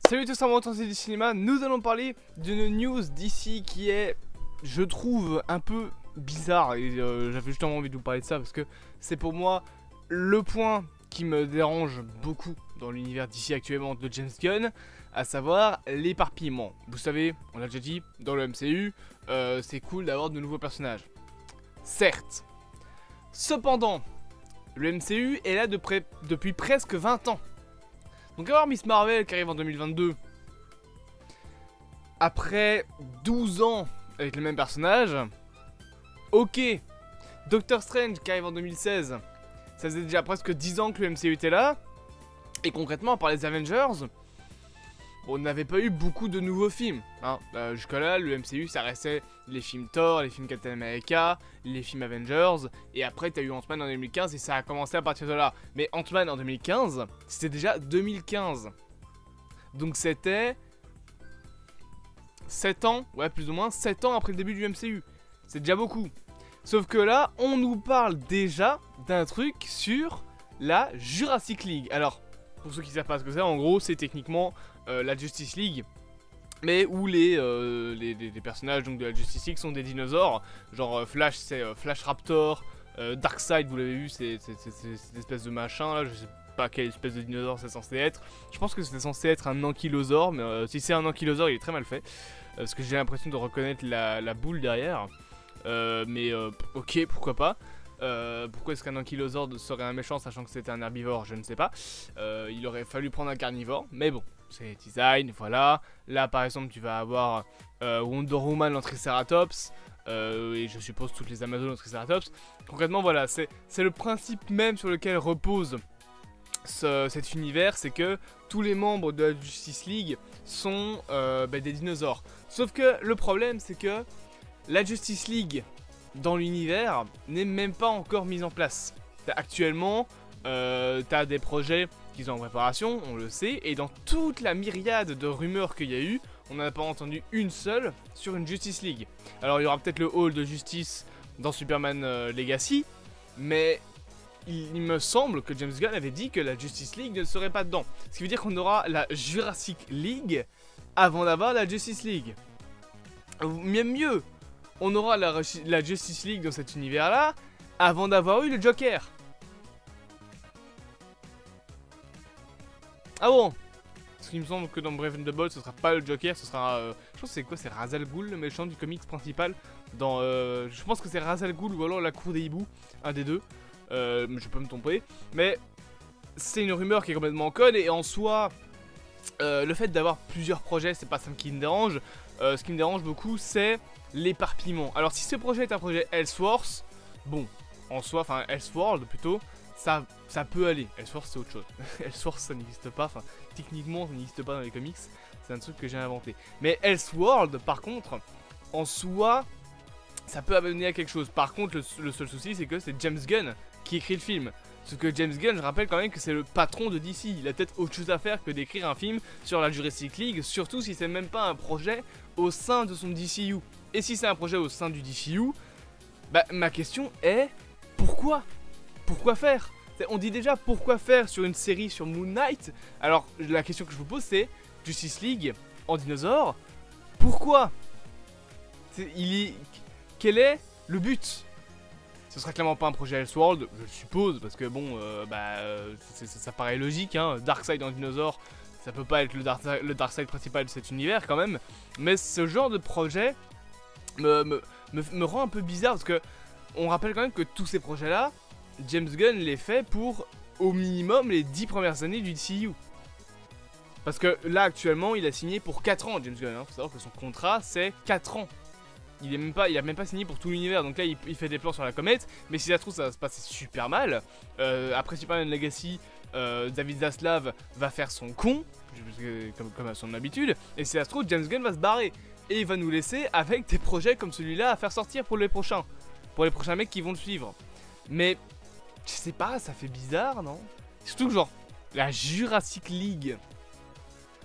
Salut tous, c'est du cinéma. Nous allons parler d'une news d'ici qui est, je trouve, un peu bizarre. Et j'avais justement envie de vous parler de ça parce que c'est pour moi le point qui me dérange beaucoup dans l'univers d'ici actuellement de James Gunn, à savoir l'éparpillement. Vous savez, on l'a déjà dit, dans le MCU, c'est cool d'avoir de nouveaux personnages. Certes. Cependant, le MCU est là depuis presque 20 ans. Donc avoir Miss Marvel qui arrive en 2022, après 12 ans avec le même personnage, ok. Doctor Strange qui arrive en 2016, ça faisait déjà presque 10 ans que le MCU était là. Et concrètement, à part les Avengers, on n'avait pas eu beaucoup de nouveaux films. Hein. Jusqu'à là, le MCU, ça restait les films Thor, les films Captain America, les films Avengers. Et après, t'as eu Ant-Man en 2015 et ça a commencé à partir de là. Mais Ant-Man en 2015, c'était déjà 2015. Donc c'était 7 ans, ouais plus ou moins 7 ans après le début du MCU. C'est déjà beaucoup. Sauf que là, on nous parle déjà d'un truc sur la Jurassic League. Alors, pour ceux qui ne savent pas ce que c'est, en gros, c'est techniquement la Justice League, mais où les personnages donc, de la Justice League sont des dinosaures. Genre Flash, c'est Flash Raptor, Darkseid, vous l'avez vu, c'est cette espèce de machin là, je sais pas quelle espèce de dinosaure c'est censé être. Je pense que c'était censé être un ankylosaure, mais si c'est un ankylosaure, il est très mal fait. Parce que j'ai l'impression de reconnaître la boule derrière. Mais ok, pourquoi pas. Pourquoi est-ce qu'un ankylosaure serait un méchant sachant que c'était un herbivore, je ne sais pas. Il aurait fallu prendre un carnivore, mais bon, c'est design, voilà. Là par exemple tu vas avoir Wonder Woman en Triceratops, et je suppose toutes les Amazones en Triceratops. Concrètement voilà, c'est le principe même sur lequel repose cet univers, c'est que tous les membres de la Justice League sont des dinosaures. Sauf que le problème c'est que la Justice League dans l'univers n'est même pas encore mise en place. Actuellement, t'as des projets qui sont en préparation, on le sait, et dans toute la myriade de rumeurs qu'il y a eu, on n'en a pas entendu une seule sur une Justice League. Alors il y aura peut-être le Hall de Justice dans Superman Legacy, mais il me semble que James Gunn avait dit que la Justice League ne serait pas dedans. Ce qui veut dire qu'on aura la Jurassic League avant d'avoir la Justice League. Même mieux, on aura la Justice League dans cet univers-là avant d'avoir eu le Joker. Ah bon? Parce qu'il me semble que dans Brave and the Bold, ce sera pas le Joker, ce sera... je pense que c'est quoi? C'est Ra's al Ghul, le méchant du comics principal. Dans, je pense que c'est Ra's al Ghul ou alors la Cour des Hiboux, un des deux. Je peux me tromper. Mais c'est une rumeur qui est complètement conne et en soi... le fait d'avoir plusieurs projets, c'est pas ça qui me dérange. Ce qui me dérange beaucoup, c'est l'éparpillement. Alors si ce projet est un projet Elseworlds, bon, en soi, enfin Elseworld plutôt, ça peut aller. Elseworlds c'est autre chose. Elseworlds ça n'existe pas, enfin techniquement ça n'existe pas dans les comics, c'est un truc que j'ai inventé. Mais Elseworld par contre, en soi, ça peut amener à quelque chose. Par contre le seul souci c'est que c'est James Gunn qui écrit le film. Parce que James Gunn, je rappelle quand même que c'est le patron de DC. Il a peut-être autre chose à faire que d'écrire un film sur la Jurassic League, surtout si c'est même pas un projet au sein de son DCU. Et si c'est un projet au sein du DCU, bah ma question est, pourquoi? Pourquoi faire? On dit déjà pourquoi faire sur une série sur Moon Knight. Alors la question que je vous pose c'est, Justice League en dinosaure, pourquoi? Quel est le but? Ce sera clairement pas un projet Elseworld, je le suppose, parce que bon, ça paraît logique, hein. Darkseid en dinosaure, ça peut pas être le Darkseid principal de cet univers quand même. Mais ce genre de projet me rend un peu bizarre, parce que on rappelle quand même que tous ces projets-là, James Gunn les fait pour au minimum les 10 premières années du DCU. Parce que là actuellement, il a signé pour 4 ans, James Gunn, hein. Faut savoir que son contrat c'est 4 ans. Il a même pas signé pour tout l'univers, donc là il fait des plans sur la comète, mais si ça se trouve ça va se passer super mal. Après Superman Legacy, David Zaslav va faire son con, comme à son habitude, et si ça se trouve James Gunn va se barrer, et il va nous laisser avec des projets comme celui-là à faire sortir pour les prochains mecs qui vont le suivre. Mais, je sais pas, ça fait bizarre, non? Surtout que genre, la Jurassic League.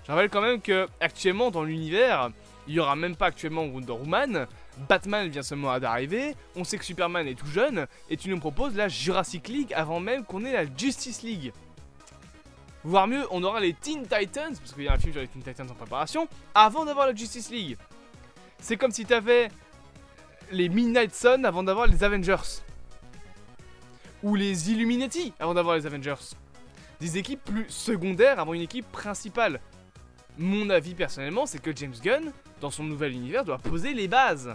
Je rappelle quand même que actuellement dans l'univers, il n'y aura même pas actuellement Wonder Woman, Batman vient seulement d'arriver, on sait que Superman est tout jeune, et tu nous proposes la Jurassic League avant même qu'on ait la Justice League. Voire mieux, on aura les Teen Titans, parce qu'il y a un film sur les Teen Titans en préparation, avant d'avoir la Justice League. C'est comme si t'avais les Midnight Sun avant d'avoir les Avengers. Ou les Illuminati avant d'avoir les Avengers. Des équipes plus secondaires avant une équipe principale. Mon avis personnellement, c'est que James Gunn, dans son nouvel univers, doit poser les bases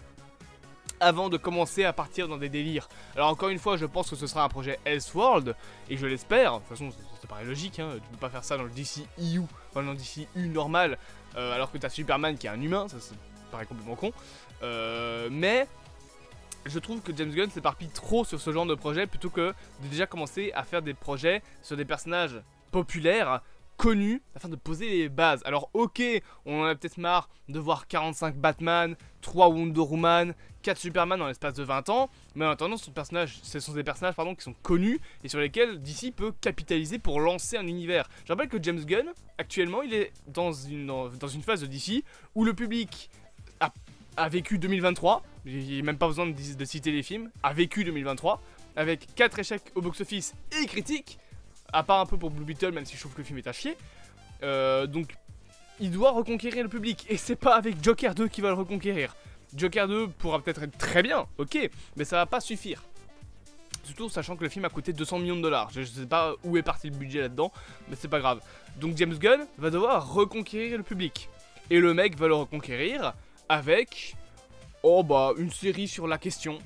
avant de commencer à partir dans des délires. Alors encore une fois, je pense que ce sera un projet Elseworld, et je l'espère. De toute façon, ça paraît logique, hein, tu peux pas faire ça dans le DCEU, enfin dans le DCU normal, alors que t'as Superman qui est un humain, ça paraît complètement con. Mais je trouve que James Gunn s'éparpille trop sur ce genre de projet plutôt que de déjà commencer à faire des projets sur des personnages populaires, connus, afin de poser les bases. Alors ok, on en a peut-être marre de voir 45 Batman, 3 Wonder Woman, 4 Superman dans l'espace de 20 ans, mais en attendant, ce sont des personnages qui sont connus et sur lesquels DC peut capitaliser pour lancer un univers. Je rappelle que James Gunn, actuellement, il est dans une phase de DC où le public a vécu 2023, il n'y a même pas besoin de citer les films, a vécu 2023, avec 4 échecs au box-office et critiques, à part un peu pour Blue Beetle, même si je trouve que le film est à chier. Donc, il doit reconquérir le public, et c'est pas avec Joker 2 qu'il va le reconquérir. Joker 2 pourra peut-être être très bien, ok, mais ça va pas suffire. Surtout sachant que le film a coûté 200 millions de dollars. Je sais pas où est parti le budget là-dedans, mais c'est pas grave. Donc James Gunn va devoir reconquérir le public. Et le mec va le reconquérir avec... oh bah, une série sur la question.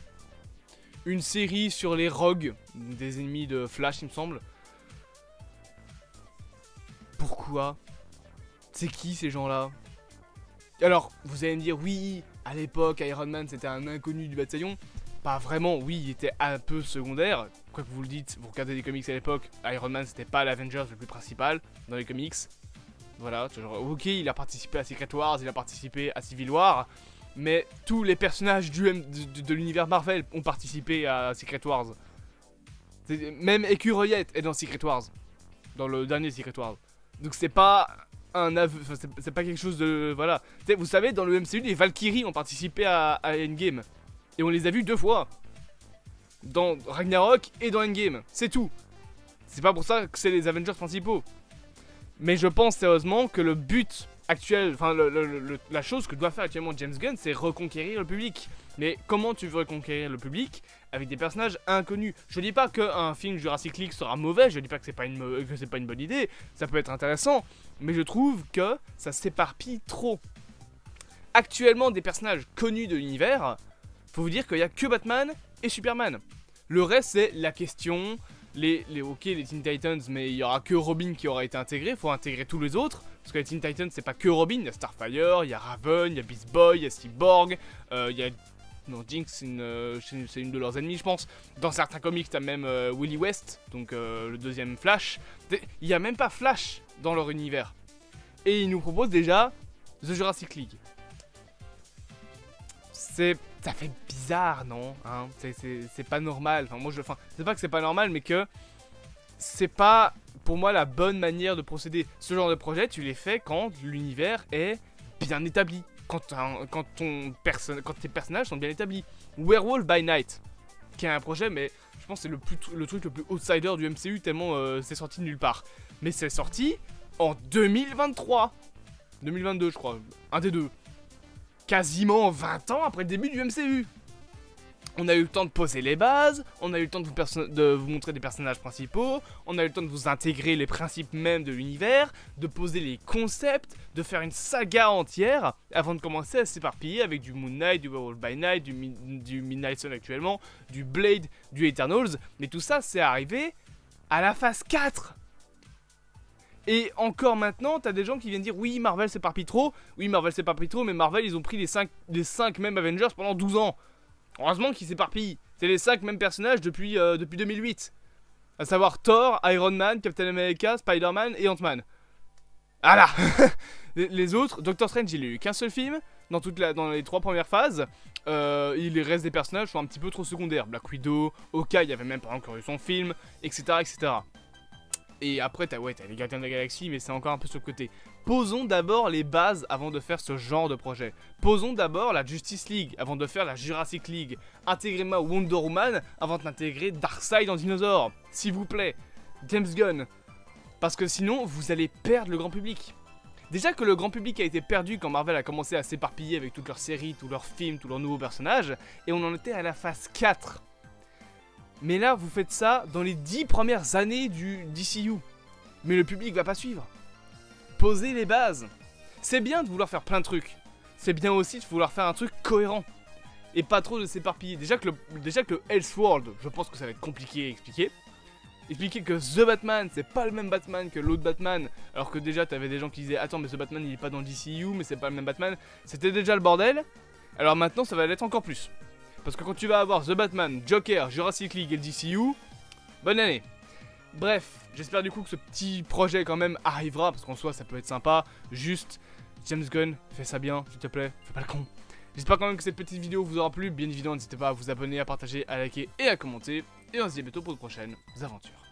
Une série sur les rogues, des ennemis de Flash il me semble. Pourquoi? C'est qui ces gens-là? Alors, vous allez me dire, oui, à l'époque, Iron Man c'était un inconnu du bataillon. Pas vraiment, oui, il était un peu secondaire. Quoi que vous le dites, vous regardez des comics à l'époque, Iron Man c'était pas l'Avengers le plus principal dans les comics. Voilà, genre, ok, il a participé à Secret Wars, il a participé à Civil War. Mais tous les personnages de l'univers Marvel ont participé à Secret Wars. Même Écureuillette est dans Secret Wars. Dans le dernier Secret Wars. Donc c'est pas un aveu, c'est pas quelque chose de... voilà. Vous savez, dans le MCU, les Valkyries ont participé à Endgame. Et on les a vus 2 fois. Dans Ragnarok et dans Endgame. C'est tout. C'est pas pour ça que c'est les Avengers principaux. Mais je pense sérieusement que le but actuel, enfin la chose que doit faire actuellement James Gunn, c'est reconquérir le public. Mais comment tu veux reconquérir le public avec des personnages inconnus? Je dis pas qu'un film Jurassic League sera mauvais, je dis pas que c'est pas une bonne idée, ça peut être intéressant, mais je trouve que ça s'éparpille trop. Actuellement, des personnages connus de l'univers, faut vous dire qu'il y a que Batman et Superman. Le reste, c'est la question, les Teen Titans, mais il y aura que Robin qui aura été intégré, faut intégrer tous les autres. Parce que les Teen Titans, c'est pas que Robin, il y a Starfire, il y a Raven, il y a Beast Boy, il y a Cyborg, il y a... non, Jinx, c'est une de leurs ennemis, je pense. Dans certains comics, t'as même Wily West, donc le deuxième Flash. Il y a même pas Flash dans leur univers. Et ils nous proposent déjà The Jurassic League. Ça fait bizarre, non, hein, c'est pas normal. Enfin, c'est pas que c'est pas normal, mais que c'est pas, pour moi, la bonne manière de procéder. Ce genre de projet, tu les fais quand l'univers est bien établi. Quand tes personnages sont bien établis. Werewolf by Night, qui est un projet, mais je pense que c'est le truc le plus outsider du MCU, tellement c'est sorti de nulle part. Mais c'est sorti en 2023. 2022, je crois. Un des deux. Quasiment 20 ans après le début du MCU. On a eu le temps de poser les bases, on a eu le temps de vous montrer des personnages principaux, on a eu le temps de vous intégrer les principes même de l'univers, de poser les concepts, de faire une saga entière, avant de commencer à s'éparpiller avec du Moon Knight, du Werewolf by Night, du Midnight Sun actuellement, du Blade, du Eternals, mais tout ça c'est arrivé à la phase 4. Et encore maintenant, t'as des gens qui viennent dire oui, Marvel s'éparpille trop, mais Marvel ils ont pris les 5 mêmes Avengers pendant 12 ans. Heureusement qu'ils s'éparpillent. C'est les 5 mêmes personnages depuis 2008. À savoir Thor, Iron Man, Captain America, Spider-Man et Ant-Man. Voilà. Les autres, Doctor Strange, il a eu qu'un seul film dans les 3 premières phases. Les restes des personnages sont un petit peu trop secondaires. Black Widow, Hawkeye, il y avait même pas encore eu son film, etc. etc. Et après, t'as les Gardiens de la Galaxie, mais c'est encore un peu sur le côté. Posons d'abord les bases avant de faire ce genre de projet. Posons d'abord la Justice League avant de faire la Jurassic League. Intégrez-moi Wonder Woman avant d'intégrer Darkseid en dinosaure. S'il vous plaît. James Gunn. Parce que sinon, vous allez perdre le grand public. Déjà que le grand public a été perdu quand Marvel a commencé à s'éparpiller avec toutes leurs séries, tous leurs films, tous leurs nouveaux personnages, et on en était à la phase 4. Mais là, vous faites ça dans les 10 premières années du DCU. Mais le public va pas suivre. Posez les bases. C'est bien de vouloir faire plein de trucs. C'est bien aussi de vouloir faire un truc cohérent. Et pas trop de s'éparpiller. Déjà que le Elseworld, je pense que ça va être compliqué à expliquer. Expliquer que The Batman, c'est pas le même Batman que l'autre Batman, alors que déjà t'avais des gens qui disaient attends mais The Batman il est pas dans le DCU, mais c'est pas le même Batman, c'était déjà le bordel. Alors maintenant ça va l'être encore plus. Parce que quand tu vas avoir The Batman, Joker, Jurassic League et le DCU, bonne année. Bref, j'espère du coup que ce petit projet quand même arrivera, parce qu'en soi ça peut être sympa, juste James Gunn, fais ça bien, s'il te plaît, fais pas le con. J'espère quand même que cette petite vidéo vous aura plu, bien évidemment n'hésitez pas à vous abonner, à partager, à liker et à commenter. Et on se dit à bientôt pour de prochaines aventures.